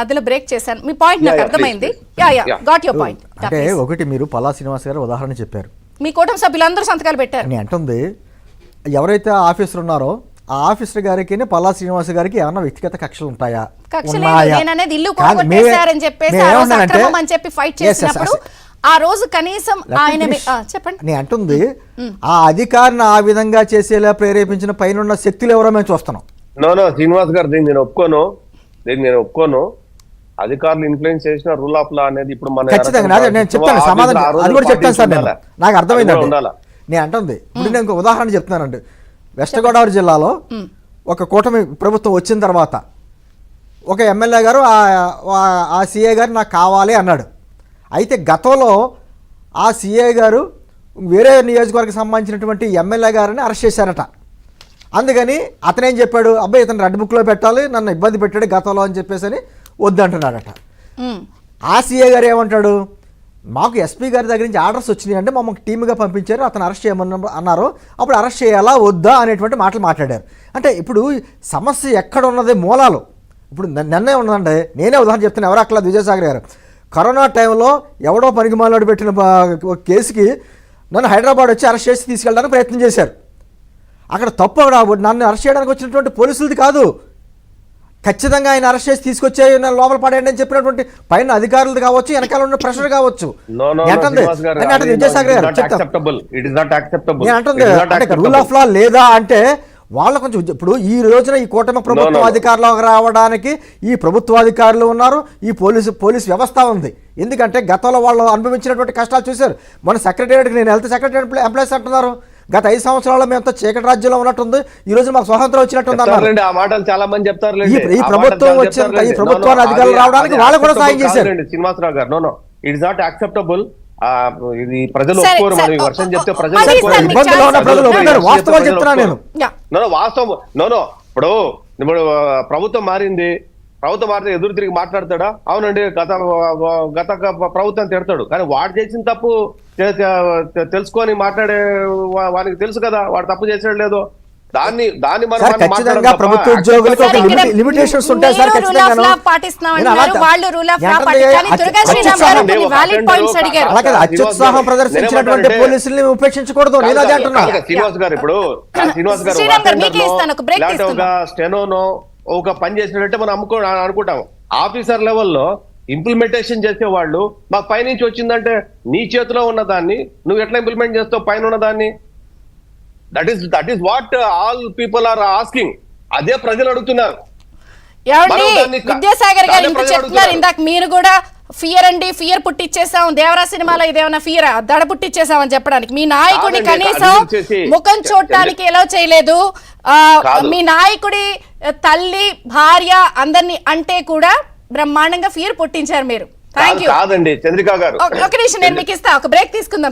అదిలో break చేశాను. మీ point నాకు అర్థమైంది. Got your point. అంటే ఒకటి మీరు పల్లా శ్రీనివాస్ గారు ఉదాహరణ చెప్పారు, మీ కూటమి సభ్యులందరూ సంతకాలు పెట్టారు. నేను అంటుంది ఎవరైతే ఆఫీసర్ ఉన్నారో ఆ ఆఫీసర్ గారికి పల్లా శ్రీనివాస్ గారికి ఏమన్నా వ్యక్తిగత కక్షలు ఉంటాయా? ఆ రోజు కనీసం ఆయన చెప్పండి. నేను అంటుంది ఆ అధికారిని ఆ విధంగా చేసేలా ప్రేరేపించిన పైన శక్తులు ఎవరో మేము చూస్తున్నాం. నో శ్రీనివాస్ గారు దీన్ని నేను ఒప్పుకోను. అధికారులు ఇన్ఫ్లుయెన్స్ చేసిన రూల్ ఆఫ్ లా అనేది ఇప్పుడు మన ఖచ్చితంగా నేను చెప్తాను సమాధానం, అది కూడా చెప్తాను సార్. నేను నాకు అర్థమైందండి. నేను అంటుంది ఇప్పుడు నేను ఇంకో ఉదాహరణ చెప్తున్నానండి. వెస్ట్ గోదావరి జిల్లాలో ఒక కూటమి ప్రభుత్వం వచ్చిన తర్వాత ఒక ఎమ్మెల్యే గారు ఆ సిఐ గారు నాకు కావాలి అన్నాడు. అయితే గతంలో ఆ సిఐ గారు వేరే నియోజకవర్గం సంబంధించినటువంటి ఎమ్మెల్యే గారిని అరెస్ట్ చేశారట. అందుకని అతనేం చెప్పాడు, అబ్బాయి ఇతను రెడ్ బుక్లో పెట్టాలి, నన్ను ఇబ్బంది పెట్టాడు గతంలో అని చెప్పేసి అని వద్దంటున్నాడట. ఆ సిఐ గారు ఏమంటాడు, మాకు ఎస్పీ గారి దగ్గర నుంచి ఆర్డర్స్ వచ్చినాయి అంటే మమ్మల్ని టీమ్గా పంపించారు, అతను అరెస్ట్ చేయమని అన్నారు, అప్పుడు అరెస్ట్ చేయాలా వద్దా అనేటువంటి మాటలు మాట్లాడారు. అంటే ఇప్పుడు సమస్య ఎక్కడ ఉన్నది, మూలాలు ఇప్పుడు నిన్నే ఉన్నదంటే నేనే ఉదాహరణ చెప్తాను. ఎవరు అక్కడ విజయసాగర్ గారు కరోనా టైంలో ఎవడో పనికిమాలాడు పెట్టిన కేసుకి నన్ను హైదరాబాద్ వచ్చి అరెస్ట్ చేసి తీసుకెళ్ళడానికి ప్రయత్నం చేశారు. అక్కడ తప్పు నన్ను అరెస్ట్ చేయడానికి వచ్చినటువంటి పోలీసులది కాదు, ఖచ్చితంగా ఆయన అరెస్ట్ చేసి తీసుకొచ్చే లోపల పడేయండి అని చెప్పినటువంటి పైన అధికారులు కావచ్చు, వెనకాల ఉన్న ప్రెషర్ కావచ్చు. విజయసాగర్ గారు చెప్తాను రూల్ ఆఫ్ లా లేదా అంటే వాళ్ళ కొంచెం ఇప్పుడు ఈ రోజున ఈ కూటమి ప్రభుత్వం అధికారంలోకి రావడానికి ఈ ప్రభుత్వాధికారులు ఉన్నారు, ఈ పోలీస్ వ్యవస్థ ఉంది. ఎందుకంటే గతంలో వాళ్ళు అనుభవించినటువంటి కష్టాలు చూశారు. మన సెక్రటేరియట్కి నేను వెళ్తే సెక్రటేరియట్ ఎంప్లాయీస్ అంటున్నారు గత 5 సంవత్సరాల్లో మేము చీకటి రాజ్యంలో ఉన్నట్టుంది, ఈ రోజు మాకు స్వాతంత్రం వచ్చినట్టుంది అన్నారు. ఈ ప్రభుత్వం వచ్చిన ఈ ప్రభుత్వాన్ని అధికారులు రావడానికి వాళ్ళు కూడా సాయం చేశారు. శ్రీనివాసరావు గారు no it is not acceptable. ఇది ప్రజలు ఒప్పుకోరు. మనం ఈ వర్షం చెప్తే ప్రజలు వాస్తవాలు చెప్తున్నా నేను. వాస్తవం ఇప్పుడు ప్రభుత్వం మారింది, ప్రభుత్వం మారితే ఎదురు తిరిగి మాట్లాడతాడా? అవునండి గత ప్రభుత్వం తిడతాడు, కానీ వాడు చేసిన తప్పు తెలుసుకొని మాట్లాడే వానికి తెలుసు కదా వాడు తప్పు చేసాడు లేదో. దాన్ని ఖచ్చితంగా ప్రభుత్వ ఉద్యోగులకు ఒక లిమిటేషన్స్ ఉంటాయి సార్. అత్యుత్సాహం ప్రదర్శించినటువంటి పోలీసుల్ని ఉపేక్షించకూడదు. నేను అదే అంటున్నా. శ్రీనివాస్ గారు ఇప్పుడు స్టెనోనో ఒక పని చేసినట్టే మనం అనుకుంటాం. ఆఫీసర్ లెవెల్లో ఇంప్లిమెంటేషన్ చేసే వాళ్ళు మాకు పైనుంచి వచ్చిందంటే నీ చేతిలో ఉన్న దాన్ని నువ్వు ఎట్లా ఇంప్లిమెంట్ చేస్తావు పైన ఉన్న దాన్ని? That is what all people are asking. అదే ప్రజలు అడుగుతున్నారు. విద్యాసాగర్ గారు ఇంత చెప్తున్నారు, ఇందాక మీరు కూడా ఫియర్ పుట్టిచ్చేసాం, దేవరా సినిమాలో ఇదేమన్నా ఫియర్ దడ పుట్టిచ్చేసాం అని చెప్పడానికి. మీ నాయకుడి కనీసం ముఖం చూడటానికి ఎలా చేయలేదు. మీ నాయకుడి తల్లి భార్య అందరినీ అంటే కూడా బ్రహ్మాండంగా ఫియర్ పుట్టించారు మీరు. Thank you. కాదండి చంద్రిక గారు, ఒక నిమిషం నేను మీకు ఇస్తా, ఒక బ్రేక్ తీసుకుందాం.